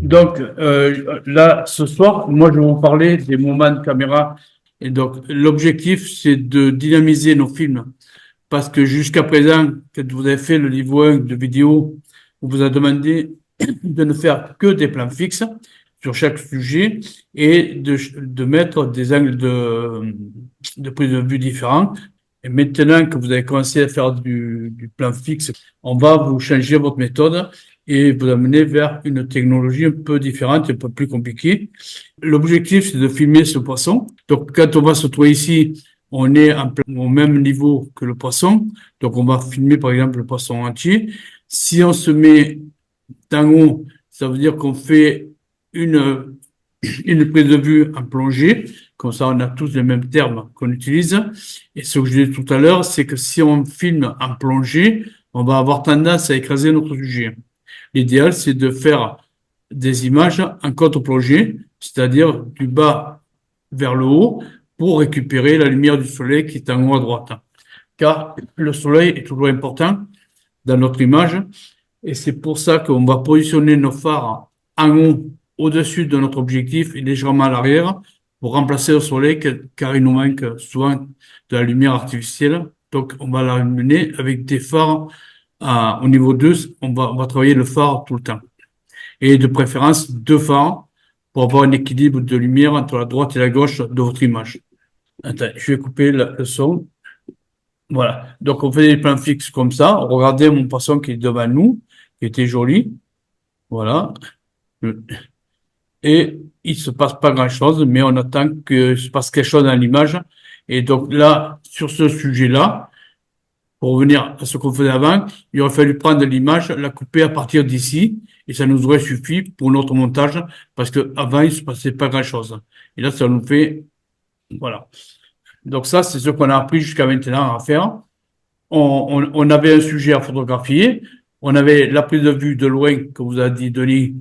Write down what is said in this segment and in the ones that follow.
Donc là, ce soir, moi, je vais vous parler des moments de caméra. Et donc, l'objectif, c'est de dynamiser nos films. Parce que jusqu'à présent, quand vous avez fait le niveau 1 de vidéo, on vous a demandé de ne faire que des plans fixes sur chaque sujet et de mettre des angles de prise de vue différents. Et maintenant que vous avez commencé à faire du plan fixe, on va vous changer votre méthode et vous amener vers une technologie un peu différente, un peu plus compliquée. L'objectif, c'est de filmer ce poisson. Donc, quand on va se trouver ici, on est au même niveau que le poisson. Donc, on va filmer, par exemple, le poisson entier. Si on se met d'en haut, ça veut dire qu'on fait une, une prise de vue en plongée. Comme ça, on a tous les mêmes termes qu'on utilise. Et ce que je disais tout à l'heure, c'est que si on filme en plongée, on va avoir tendance à écraser notre sujet. L'idéal, c'est de faire des images en contre-plongée, c'est-à-dire du bas vers le haut, pour récupérer la lumière du soleil qui est en haut à droite. Car le soleil est toujours important dans notre image, et c'est pour ça qu'on va positionner nos phares en haut, au-dessus de notre objectif et légèrement à l'arrière, pour remplacer le soleil, car il nous manque souvent de la lumière artificielle. Donc, on va l'amener avec des phares au niveau 2, on va travailler le phare tout le temps. Et de préférence, deux phares pour avoir un équilibre de lumière entre la droite et la gauche de votre image. Attends, je vais couper le son. Voilà. Donc, on fait des plans fixes comme ça. Regardez mon poisson qui est devant nous, qui était joli. Voilà. Et il se passe pas grand-chose, mais on attend qu'il se passe quelque chose dans l'image. Et donc là, sur ce sujet-là, pour revenir à ce qu'on faisait avant, il aurait fallu prendre l'image, la couper à partir d'ici, et ça nous aurait suffi pour notre montage, parce que avant il se passait pas grand-chose. Et là, ça nous fait, voilà. Donc ça, c'est ce qu'on a appris jusqu'à maintenant à faire. On avait un sujet à photographier, on avait la prise de vue de loin, que vous a dit Denis,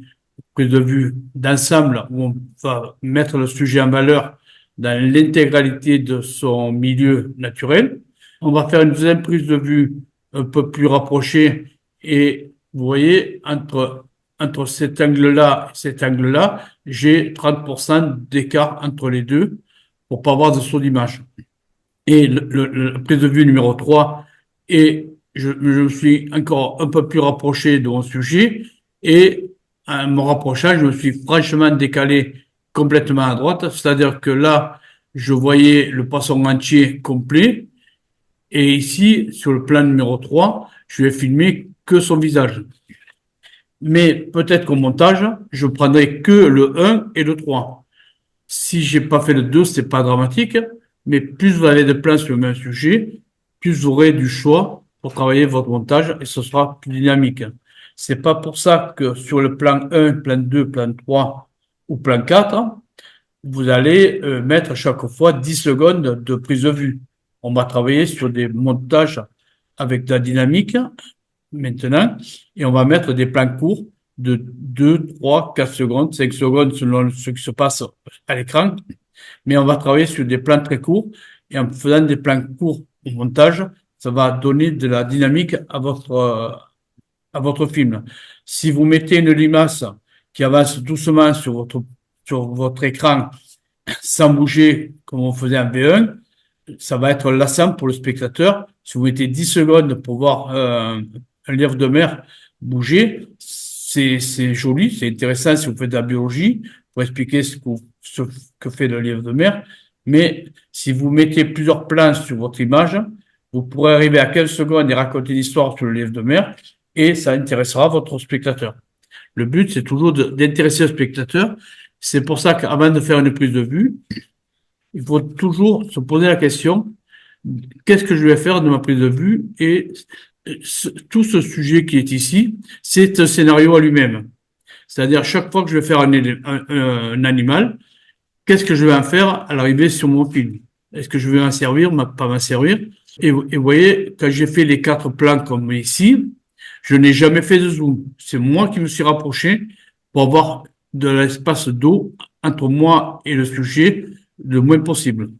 prise de vue d'ensemble, où on va mettre le sujet en valeur dans l'intégralité de son milieu naturel. On va faire une deuxième prise de vue un peu plus rapprochée et vous voyez, entre cet angle-là et cet angle-là, j'ai 30% d'écart entre les deux pour pas avoir de saut d'image. Et la prise de vue numéro 3, et je me suis encore un peu plus rapproché de mon sujet et en me rapprochant, je me suis franchement décalé complètement à droite, c'est-à-dire que là, je voyais le poisson entier complet. Et ici, sur le plan numéro 3, je vais filmer que son visage. Mais peut-être qu'au montage, je prendrai que le 1 et le 3. Si j'ai pas fait le 2, c'est pas dramatique, mais plus vous avez de plans sur le même sujet, plus vous aurez du choix pour travailler votre montage et ce sera plus dynamique. C'est pas pour ça que sur le plan 1, plan 2, plan 3 ou plan 4, vous allez mettre chaque fois 10 secondes de prise de vue. On va travailler sur des montages avec de la dynamique maintenant et on va mettre des plans courts de 2, 3, 4 secondes, 5 secondes selon ce qui se passe à l'écran. Mais on va travailler sur des plans très courts et en faisant des plans courts au montage, ça va donner de la dynamique à votre film. Si vous mettez une limace qui avance doucement sur votre écran sans bouger comme on faisait en V1, ça va être lassant pour le spectateur. Si vous mettez 10 secondes pour voir un lièvre de mer bouger, c'est joli, c'est intéressant si vous faites de la biologie pour expliquer ce que fait le lièvre de mer. Mais si vous mettez plusieurs plans sur votre image, vous pourrez arriver à 15 secondes et raconter l'histoire sur le lièvre de mer et ça intéressera votre spectateur. Le but, c'est toujours d'intéresser le spectateur. C'est pour ça qu'avant de faire une prise de vue, il faut toujours se poser la question, qu'est-ce que je vais faire de ma prise de vue? Et tout ce sujet qui est ici, c'est un scénario à lui-même. C'est-à-dire, chaque fois que je vais faire un animal, qu'est-ce que je vais en faire à l'arrivée sur mon film? Est-ce que je vais m'en servir, pas m'en servir? Et vous voyez, quand j'ai fait les 4 plans comme ici, je n'ai jamais fait de zoom. C'est moi qui me suis rapproché pour avoir de l'espace d'eau entre moi et le sujet le moins possible.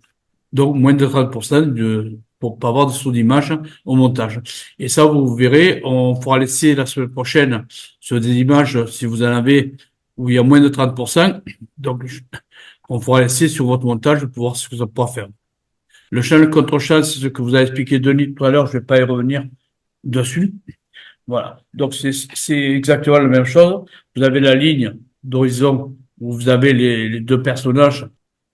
Donc, moins de 30% pour pas avoir de saut d'image au montage. Et ça, vous verrez, on pourra laisser la semaine prochaine sur des images, si vous en avez, où il y a moins de 30%. Donc, on pourra laisser sur votre montage pour voir ce que ça pourra faire. Le champ, le contre-champ, c'est ce que vous avez expliqué Denis tout à l'heure, je vais pas y revenir dessus. Voilà. Donc, c'est exactement la même chose. Vous avez la ligne d'horizon où vous avez les deux personnages.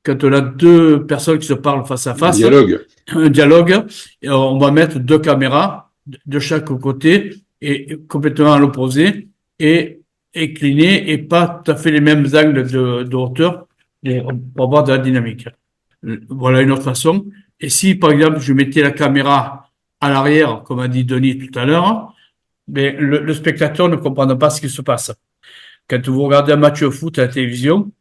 Quand on a deux personnes qui se parlent face à face, Dialogue. un dialogue, et on va mettre deux caméras de chaque côté et complètement à l'opposé et inclinées et pas tout à fait les mêmes angles de hauteur pour avoir de la dynamique. Voilà une autre façon. Et si, par exemple, je mettais la caméra à l'arrière, comme a dit Denis tout à l'heure, mais le spectateur ne comprendra pas ce qui se passe. Quand vous regardez un match de foot à la télévision,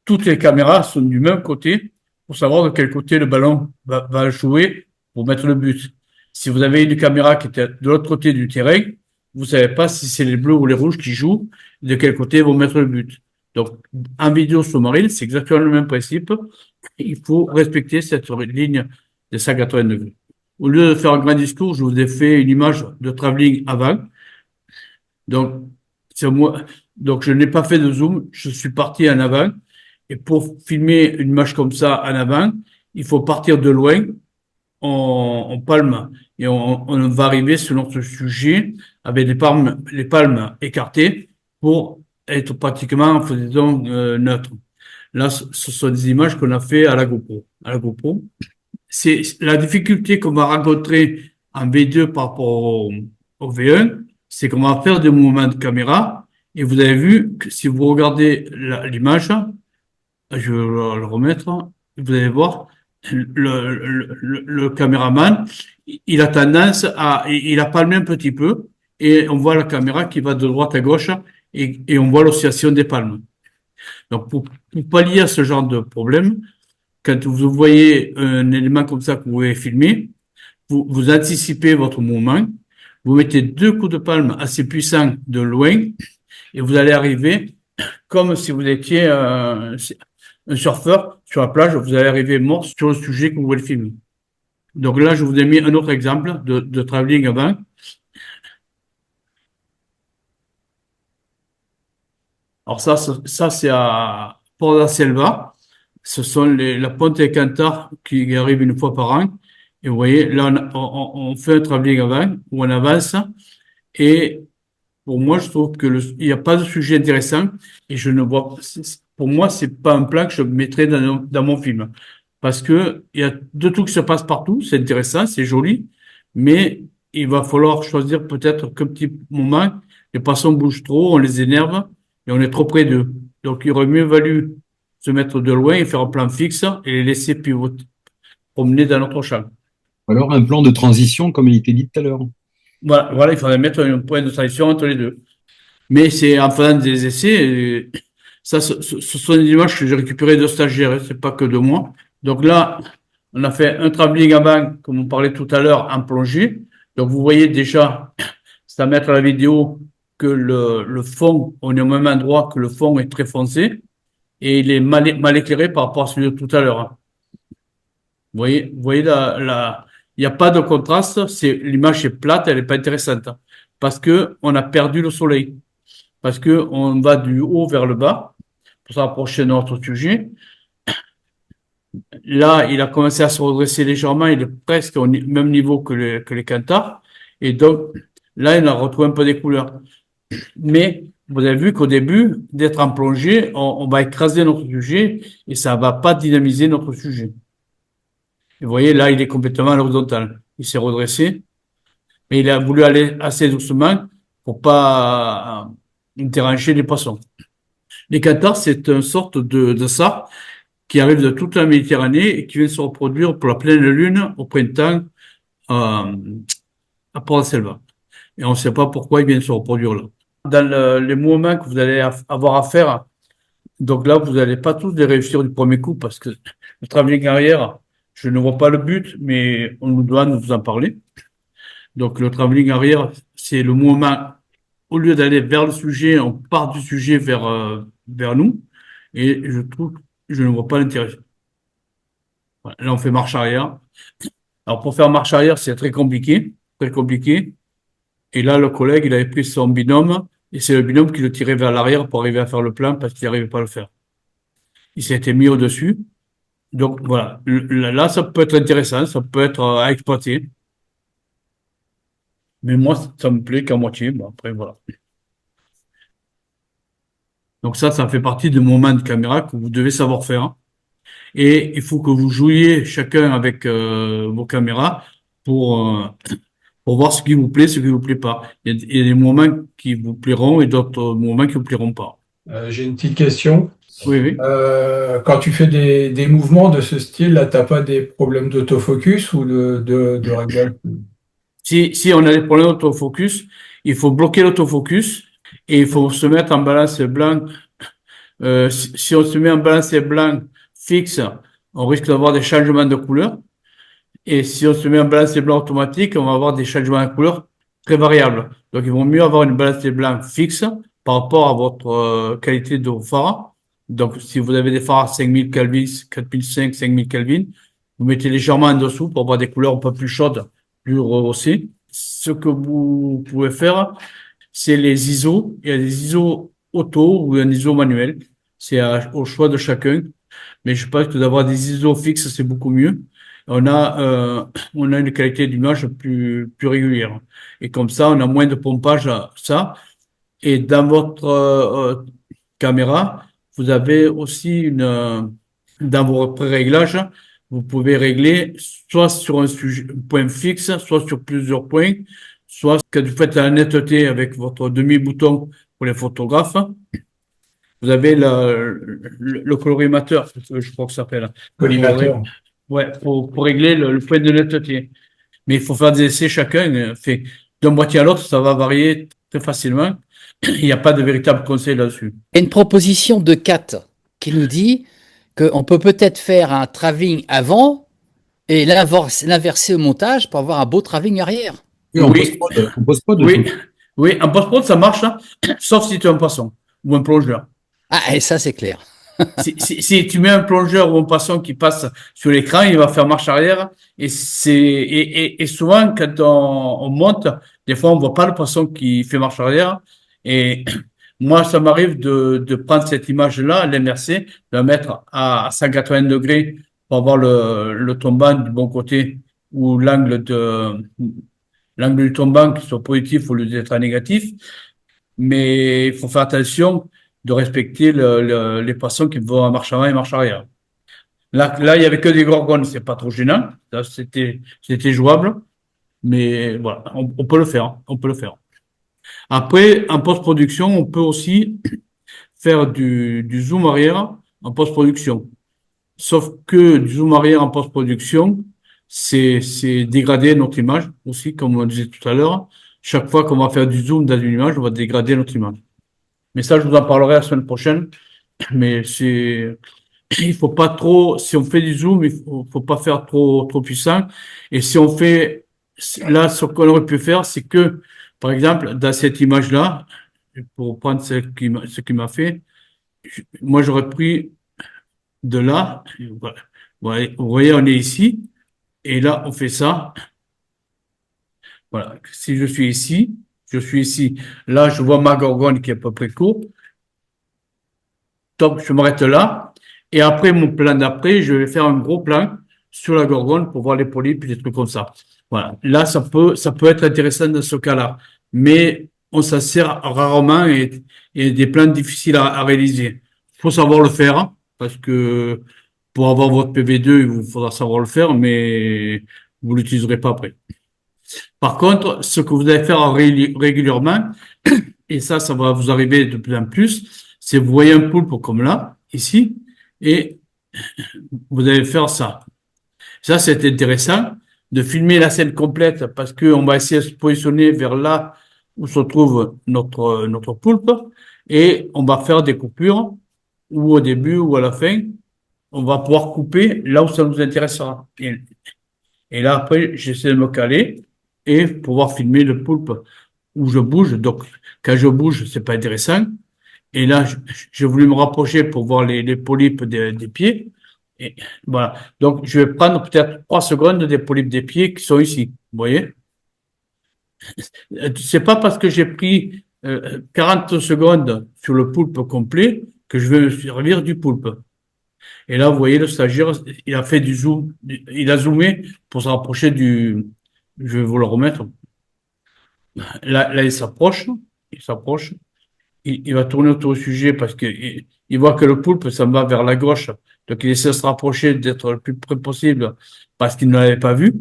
toutes les caméras sont du même côté pour savoir de quel côté le ballon va jouer pour mettre le but. Si vous avez une caméra qui est de l'autre côté du terrain, vous savez pas si c'est les bleus ou les rouges qui jouent, de quel côté vont mettre le but. Donc, en vidéo sous-marine, c'est exactement le même principe. Il faut respecter cette ligne de 180 degrés. Au lieu de faire un grand discours, je vous ai fait une image de travelling avant. Donc, c'est moi. Donc, je n'ai pas fait de zoom. Je suis parti en avant. Et pour filmer une image comme ça en avant, il faut partir de loin. On palme et on va arriver sur notre sujet avec les palmes écartées pour être pratiquement en faisan neutre. Là, ce sont des images qu'on a fait à la GoPro. À la GoPro, c'est la difficulté qu'on va rencontrer en V2 par rapport au V1, c'est qu'on va faire des mouvements de caméra et vous avez vu que si vous regardez l'image, je vais le remettre, vous allez voir, le caméraman, il a tendance il a palmé un petit peu et on voit la caméra qui va de droite à gauche et on voit l'oscillation des palmes. Donc, pour pallier à ce genre de problème, quand vous voyez un élément comme ça que vous pouvez filmer, vous anticipez votre mouvement, vous mettez deux coups de palme assez puissants de loin et vous allez arriver comme si vous étiez un surfeur sur la plage, vous allez arriver mort sur le sujet que vous voulez filmer. Donc là, je vous ai mis un autre exemple de travelling avant. Alors ça c'est à Port da Selva. Ce sont la Ponte des Cantars qui arrive une fois par an. Et vous voyez, là, on fait un travelling avant, où on avance. Et pour moi, je trouve que il n'y a pas de sujet intéressant. Et je ne vois, pour moi, c'est pas un plan que je mettrais dans mon film. Parce que il y a de tout qui se passe partout. C'est intéressant, c'est joli. Mais il va falloir choisir peut-être qu'un petit moment, les poissons bougent trop, on les énerve et on est trop près d'eux. Donc, il aurait mieux valu se mettre de loin et faire un plan fixe et les laisser pivoter, promener dans notre champ. Alors, un plan de transition, comme il était dit tout à l'heure. Voilà, il faudrait mettre un point de transition entre les deux. Mais c'est en faisant des essais, ça, ce sont des images que j'ai récupérées de stagiaires, hein, c'est pas que de moi. Donc là, on a fait un travelling avant, comme on parlait tout à l'heure, en plongée. Donc vous voyez déjà, c'est à mettre à la vidéo que le fond, on est au même endroit, que le fond est très foncé et il est mal éclairé par rapport à celui de tout à l'heure, hein. Vous voyez il n'y a pas de contraste, l'image est plate, elle n'est pas intéressante. Parce que on a perdu le soleil. Parce que on va du haut vers le bas pour se rapprocher de notre sujet. Là, il a commencé à se redresser légèrement, il est presque au même niveau que les cantars. Et donc, là, il a retrouvé un peu des couleurs. Mais vous avez vu qu'au début, d'être en plongée, on va écraser notre sujet et ça va pas dynamiser notre sujet. Et vous voyez, là, il est complètement à l'horizontale. Il s'est redressé, mais il a voulu aller assez doucement pour pas déranger les poissons. Les cathares, c'est une sorte de sard qui arrive de toute la Méditerranée et qui vient se reproduire pour la pleine lune au printemps à Port Selva. Et on ne sait pas pourquoi il vient se reproduire là. Dans les mouvements que vous allez avoir à faire, donc là, vous n'allez pas tous les réussir du premier coup parce que le travelling arrière, je ne vois pas le but, mais on nous doit nous en parler. Donc le travelling arrière, c'est le mouvement, au lieu d'aller vers le sujet, on part du sujet vers nous. Et je trouve, je ne vois pas l'intérêt. Voilà, là, on fait marche arrière. Alors pour faire marche arrière, c'est très compliqué, très compliqué. Et là, le collègue, il avait pris son binôme Et c'est le binôme qui le tirait vers l'arrière pour arriver à faire le plan parce qu'il n'arrivait pas à le faire. Il s'était mis au-dessus. Donc voilà, là, ça peut être intéressant, ça peut être à exploiter. Mais moi, ça me plaît qu'à moitié. Bon, après, voilà. Donc ça fait partie du moment de caméra que vous devez savoir faire. Et il faut que vous jouiez chacun avec vos caméras pour, euh, pour voir ce qui vous plaît, ce qui vous plaît pas. Il y a des moments qui vous plairont et d'autres moments qui vous plairont pas. J'ai une petite question. Oui, oui. Quand tu fais des mouvements de ce style-là, t'as pas des problèmes d'autofocus ou de réglage? Si on a des problèmes d'autofocus, il faut bloquer l'autofocus et il faut se mettre en balance blanc. Si on se met en balance blanc fixe, on risque d'avoir des changements de couleur. Et si on se met en balance blanc automatique, on va avoir des changements de couleur très variables. Donc, il vaut mieux avoir une balance blanc fixe par rapport à votre qualité de phare. Donc, si vous avez des phares à 5000 Kelvin, 4005, 5000 Kelvin, vous mettez légèrement en dessous pour avoir des couleurs un peu plus chaudes, plus rehaussées. Ce que vous pouvez faire, c'est les ISO. Il y a des ISO auto ou un ISO manuel. C'est au choix de chacun. Mais je pense que d'avoir des ISO fixes, c'est beaucoup mieux. On a, euh, on a une qualité d'image plus régulière. Et comme ça, on a moins de pompage à ça. Et dans votre caméra, vous avez aussi dans vos pré-réglages, vous pouvez régler soit sur un point fixe, soit sur plusieurs points, soit quand vous faites la netteté avec votre demi-bouton pour les photographes, vous avez le colorimateur, je crois que ça s'appelle. Collimateur. Ouais, pour régler le point de netteté. Mais il faut faire des essais chacun. Fait d'un boîtier à l'autre, ça va varier très facilement. Il n'y a pas de véritable conseil là-dessus. Il y a une proposition de Kat qui nous dit qu'on peut peut-être faire un travelling avant et l'inverser au montage pour avoir un beau travelling arrière. Oui, Oui, on pose pas de oui, tout. oui. En post-prod, ça marche, hein, sauf si tu es un poisson ou un plongeur. Ah, et ça, c'est clair. Si tu mets un plongeur ou un poisson qui passe sur l'écran, il va faire marche arrière. Et souvent, quand on monte, des fois, on voit pas le poisson qui fait marche arrière. Et moi, ça m'arrive de prendre cette image-là, l'inverser, de la mettre à 180 degrés pour avoir le tombant du bon côté ou l'angle du tombant qui soit positif au lieu d'être négatif. Mais il faut faire attention de respecter les poissons qui vont à marche avant et marche arrière. Là, il y avait que des gorgones, c'est pas trop gênant. Là, c'était jouable. Mais voilà, on peut le faire, hein, on peut le faire. Après, en post-production, on peut aussi faire du zoom arrière en post-production. Sauf que du zoom arrière en post-production, c'est dégrader notre image aussi, comme on disait tout à l'heure. Chaque fois qu'on va faire du zoom dans une image, on va dégrader notre image. Mais ça, je vous en parlerai la semaine prochaine. Mais il faut pas trop, si on fait du zoom, faut pas faire trop puissant. Et si on fait, là, ce qu'on aurait pu faire, c'est que, par exemple, dans cette image-là, pour prendre ce qui m'a fait, moi, j'aurais pris de là, voilà. Vous voyez, on est ici, et là, on fait ça. Voilà. Si je suis ici. Là, je vois ma gorgone qui est à peu près courte. Donc, je m'arrête là. Et après, mon plan d'après, je vais faire un gros plan sur la gorgone pour voir les polypes et des trucs comme ça. Voilà. Là, ça peut être intéressant dans ce cas-là. Mais on s'en sert rarement et des plans difficiles à réaliser. Il faut savoir le faire hein, parce que pour avoir votre PV2, il vous faudra savoir le faire, mais vous l'utiliserez pas après. Par contre, ce que vous allez faire régulièrement, et ça va vous arriver de plus en plus, c'est vous voyez un poulpe comme là, ici, et vous allez faire ça. Ça, c'est intéressant de filmer la scène complète parce qu'on va essayer de se positionner vers là où se trouve notre poulpe et on va faire des coupures ou au début ou à la fin, on va pouvoir couper là où ça nous intéressera. Et là, après, j'essaie de me caler et pouvoir filmer le poulpe où je bouge. Donc, quand je bouge, c'est pas intéressant. Et là, j'ai voulu me rapprocher pour voir les polypes des pieds. Et voilà. Donc, je vais prendre peut-être 3 secondes des polypes des pieds qui sont ici. Vous voyez? C'est pas parce que j'ai pris 40 secondes sur le poulpe complet que je vais me servir du poulpe. Et là, vous voyez, le stagiaire, il a fait du zoom, il a zoomé pour se rapprocher je vais vous le remettre. Là, il s'approche, il va tourner autour du sujet parce que il voit que le poulpe, ça va vers la gauche. Donc, il essaie de se rapprocher, d'être le plus près possible parce qu'il ne l'avait pas vu.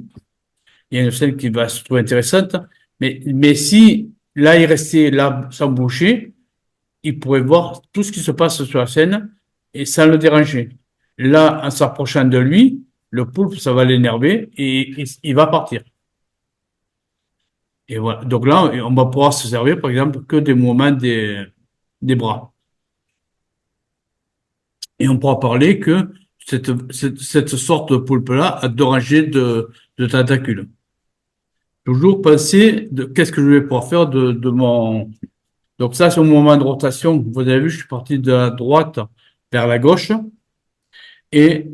Il y a une scène qui va se trouver intéressante. Mais si, là, il restait là, sans bouger, il pourrait voir tout ce qui se passe sur la scène et sans le déranger. Là, en s'approchant de lui, le poulpe, ça va l'énerver et il va partir. Et voilà. Donc là, on va pouvoir se servir, par exemple, que des mouvements des bras. Et on pourra parler que cette sorte de poulpe-là a deux rangées de tentacules. Toujours penser de qu'est-ce que je vais pouvoir faire de mon... Donc ça, c'est au moment de rotation. Vous avez vu, je suis parti de la droite vers la gauche. Et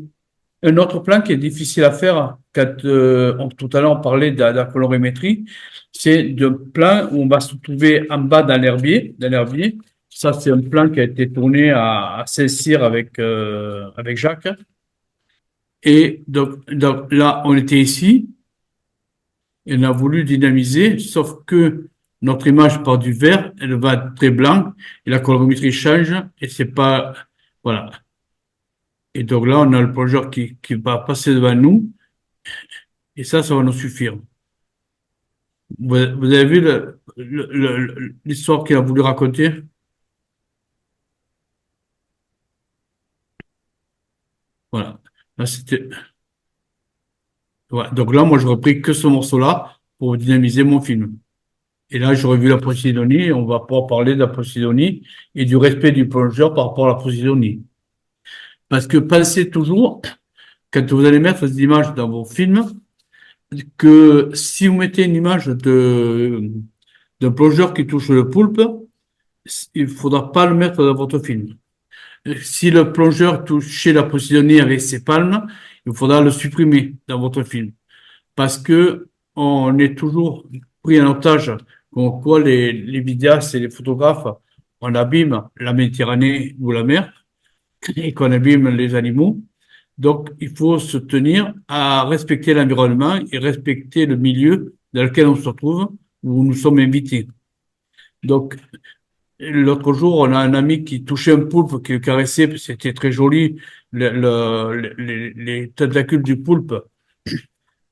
un autre plan qui est difficile à faire, quand tout à l'heure on parlait de la colorimétrie, c'est de plan où on va se trouver en bas dans l'herbier. Ça, c'est un plan qui a été tourné à Saint-Cyr avec Jacques. Et donc là, on était ici, et on a voulu dynamiser, sauf que notre image part du vert, elle va être très blanc, et la colorimétrie change, et c'est pas, voilà. Et donc là, on a le plongeur qui va passer devant nous, et ça va nous suffire. Vous avez vu l'histoire qu'il a voulu raconter? Voilà. Là, c'était, voilà. Donc là, moi, j'aurais pris que ce morceau-là pour dynamiser mon film. Et là, j'aurais vu la Posidonie, et on va pouvoir parler de la Posidonie et du respect du plongeur par rapport à la Posidonie. Parce que pensez toujours, quand vous allez mettre des images dans vos films, que si vous mettez une image d'un plongeur qui touche le poulpe, il faudra pas le mettre dans votre film. Si le plongeur touchait la Posidonie avec ses palmes, il faudra le supprimer dans votre film. Parce que on est toujours pris en otage, comme quoi les vidéastes et les photographes, on abîme la Méditerranée ou la mer, et qu'on abîme les animaux. Donc, il faut se tenir à respecter l'environnement et respecter le milieu dans lequel on se trouve, où nous sommes invités. Donc, l'autre jour, on a un ami qui touchait un poulpe, qui le caressait, c'était très joli. Les tentacules du poulpe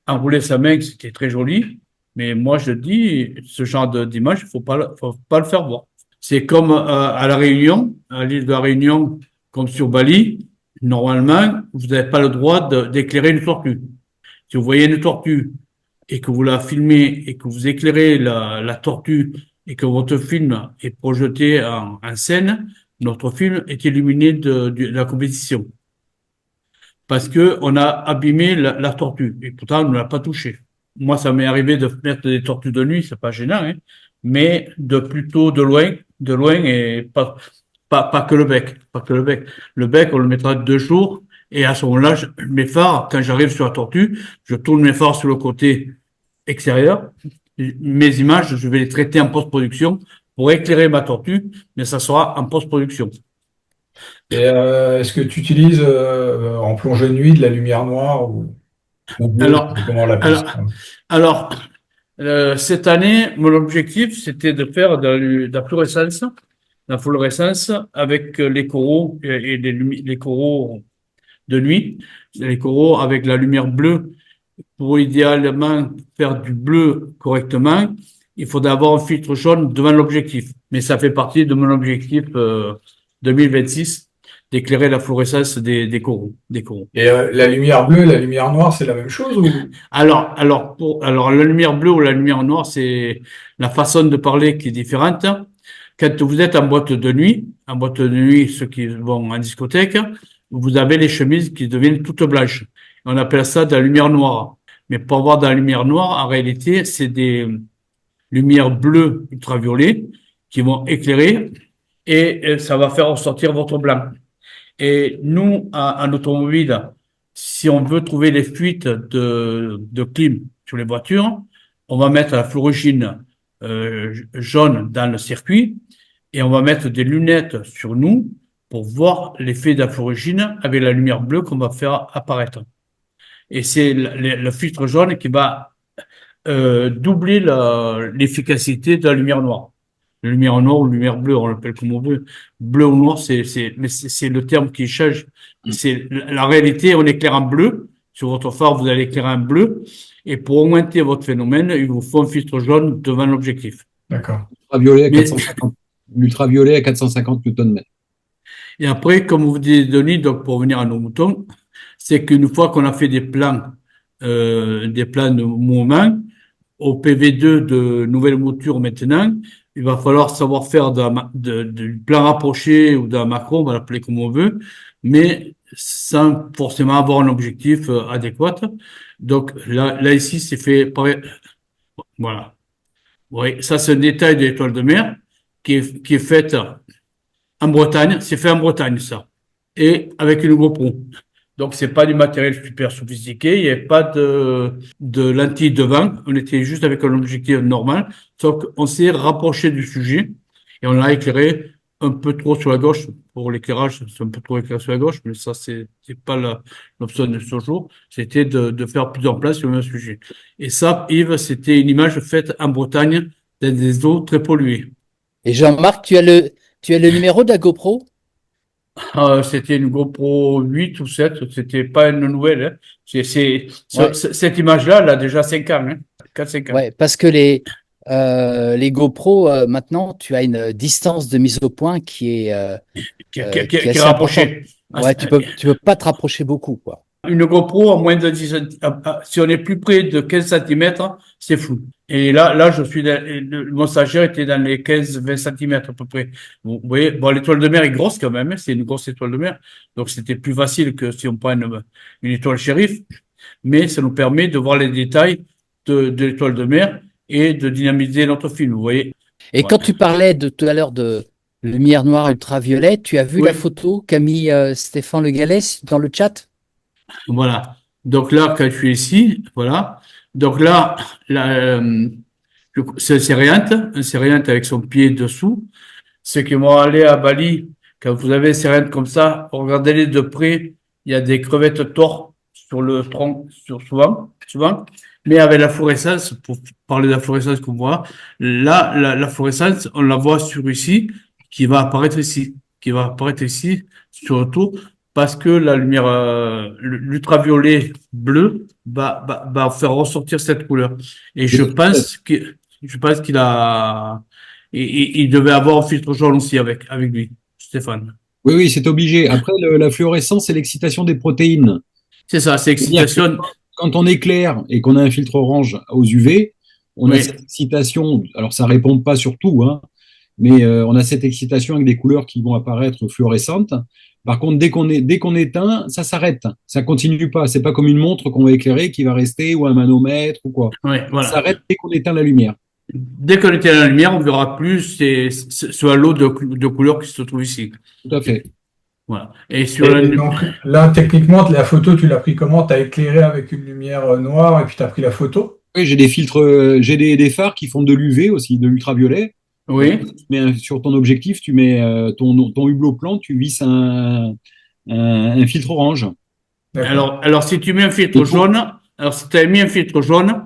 enroulaient sa main, c'était très joli. Mais moi, je dis, ce genre d'image, faut pas le faire voir. C'est comme à La Réunion, à l'île de la Réunion, comme sur Bali. Normalement, vous n'avez pas le droit d'éclairer une tortue. Si vous voyez une tortue et que vous la filmez et que vous éclairez la tortue et que votre film est projeté en scène, notre film est éliminé de la compétition. Parce que on a abîmé la tortue et pourtant on ne l'a pas touché. Moi, ça m'est arrivé de mettre des tortues de nuit, c'est pas gênant, hein, mais plutôt de loin et pas que le bec, pas que le bec. Le bec, on le mettra 2 jours et à ce moment-là, mes phares, quand j'arrive sur la tortue, je tourne mes phares sur le côté extérieur. Mes images, je vais les traiter en post-production pour éclairer ma tortue, mais ça sera en post-production. Et est-ce que tu utilises en plongée de nuit de la lumière noire ou bleue, Alors, comment on l'appelle ça? alors, cette année, mon objectif, c'était de faire de la fluorescence avec les coraux et les coraux de nuit, les coraux avec la lumière bleue. Pour idéalement faire du bleu correctement, il faudrait avoir un filtre jaune devant l'objectif. Mais ça fait partie de mon objectif 2026 d'éclairer la fluorescence des coraux. Et la lumière bleue et la lumière noire, c'est la même chose ou... Alors la lumière bleue ou la lumière noire, c'est la façon de parler qui est différente. Quand vous êtes en boîte de nuit, ceux qui vont en discothèque, vous avez les chemises qui deviennent toutes blanches. On appelle ça de la lumière noire. Mais pour avoir de la lumière noire, en réalité, c'est des lumières bleues ultraviolets qui vont éclairer et ça va faire ressortir votre blanc. Et nous, en automobile, si on veut trouver les fuites de clim sur les voitures, on va mettre la fluorogène jaune dans le circuit et on va mettre des lunettes sur nous pour voir l'effet d'infrarouge avec la lumière bleue qu'on va faire apparaître. Et c'est le filtre jaune qui va doubler l'efficacité de la lumière noire. La lumière noire ou lumière bleue, on l'appelle comme on veut. Bleu ou noir, c'est le terme qui change. C'est la réalité, on éclaire en bleu. Sur votre phare, vous allez éclairer en bleu. Et pour augmenter votre phénomène, il vous faut un filtre jaune devant l'objectif. D'accord. Ultraviolet à Mais- 450. L'ultraviolet à 450 Nm. Et après, comme vous dites, Denis, donc pour revenir à nos moutons, c'est qu'une fois qu'on a fait des plans de mouvement, au PV2 de nouvelle mouture maintenant, il va falloir savoir faire du plan rapproché ou d'un macro, on va l'appeler comme on veut, mais sans forcément avoir un objectif adéquat. Donc là ici, c'est fait pareil. Voilà. Oui, ça c'est un détail de l'étoile de mer qui est faite en Bretagne. C'est fait en Bretagne, ça. Et avec une GoPro. Donc, c'est pas du matériel super sophistiqué. Il n'y avait pas de lentilles devant. On était juste avec un objectif normal. Sauf qu'on s'est rapproché du sujet et on l'a éclairé un peu trop sur la gauche. Pour l'éclairage, c'est un peu trop éclairé sur la gauche, mais ça, c'est pas l'option de ce jour. C'était de faire plus en place sur le même sujet. Et ça, Yves, c'était une image faite en Bretagne dans des eaux très polluées. Et Jean-Marc, tu as le numéro de la GoPro? C'était une GoPro 8 ou 7, c'était pas une nouvelle. Hein. Ouais. Cette image-là, elle a déjà 5 ans, hein. 4-5 ans. Ouais, parce que les GoPro, maintenant, tu as une distance de mise au point qui est Qui qui est est assez rapprochée. Ouais, tu peux pas te rapprocher beaucoup, quoi. Une GoPro à moins de 10 si on est plus près de 15 cm, c'est flou. Et là, mon stagiaire était dans les 15-20 cm à peu près. Vous voyez, bon, l'étoile de mer est grosse quand même, hein, c'est une grosse étoile de mer. Donc, c'était plus facile que si on prend une étoile shérif. Mais ça nous permet de voir les détails de l'étoile de mer et de dynamiser notre film, vous voyez. Et Ouais. quand tu parlais tout à l'heure de lumière noire ultraviolet, tu as vu Oui. la photo qu'a mis Stéphane Le Gallais dans le chat? Voilà. Donc là, quand je suis ici, voilà. Donc là, c'est un céréanthe avec son pied dessous. Ceux qui vont aller à Bali, quand vous avez un céréanthe comme ça, regardez-les de près. Il y a des crevettes tors sur le tronc, souvent. Mais avec la fluorescence, pour parler de la fluorescence qu'on voit, là, la fluorescence, on la voit sur ici, qui va apparaître ici, sur le tour, parce que la lumière, l'ultraviolet bleu va faire ressortir cette couleur. Et je pense qu'il a, il devait avoir un filtre jaune aussi avec lui, Stéphane. Oui, oui, c'est obligé. Après, la fluorescence, c'est l'excitation des protéines. C'est ça, c'est excitation. Quand on éclaire et qu'on a un filtre orange aux UV, on a Oui. cette excitation. Alors, ça répond pas sur tout, hein, mais on a cette excitation avec des couleurs qui vont apparaître fluorescentes. Par contre, dès qu'on éteint, ça s'arrête. Ça continue pas. C'est pas comme une montre qu'on va éclairer qui va rester ou un manomètre ou quoi. Ouais, Ça voilà. s'arrête dès qu'on éteint la lumière. Dès qu'on était à la lumière, on verra plus ce halo de couleurs qui se trouve ici. Tout à fait. Voilà. Et sur Et donc là, techniquement, la photo, tu l'as pris comment? Tu as éclairé avec une lumière noire et puis tu as pris la photo? Oui, j'ai des filtres, j'ai des phares qui font de l'UV aussi, de l'ultraviolet. oui. Sur ton objectif, tu mets ton hublot plan, tu visses un filtre orange. D'accord. Alors, si tu mets un filtre jaune, alors si tu as mis un filtre jaune,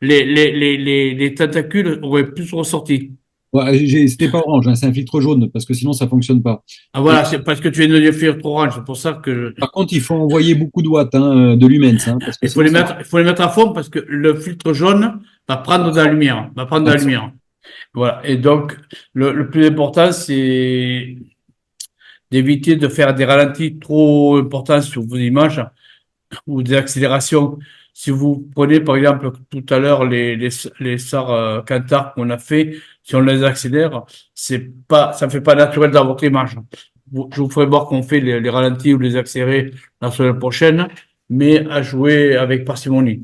les tentacules auraient plus ressorti. Ouais, c'était pas orange, hein, c'est un filtre jaune parce que sinon ça fonctionne pas. Ah voilà, c'est parce que tu viens de dire filtre orange, c'est pour ça que Par contre, il faut envoyer beaucoup de watts hein, de lumens, hein, parce que il faut sinon, il faut les mettre à fond parce que le filtre jaune va prendre de la lumière, Voilà. Et donc, le plus important, c'est d'éviter de faire des ralentis trop importants sur vos images ou des accélérations. Si vous prenez, par exemple, tout à l'heure, les SAR Cantar qu'on a fait, si on les accélère, ça fait pas naturel dans votre image. Je vous ferai voir qu'on fait les ralentis ou les accélérés la semaine prochaine, mais à jouer avec parcimonie.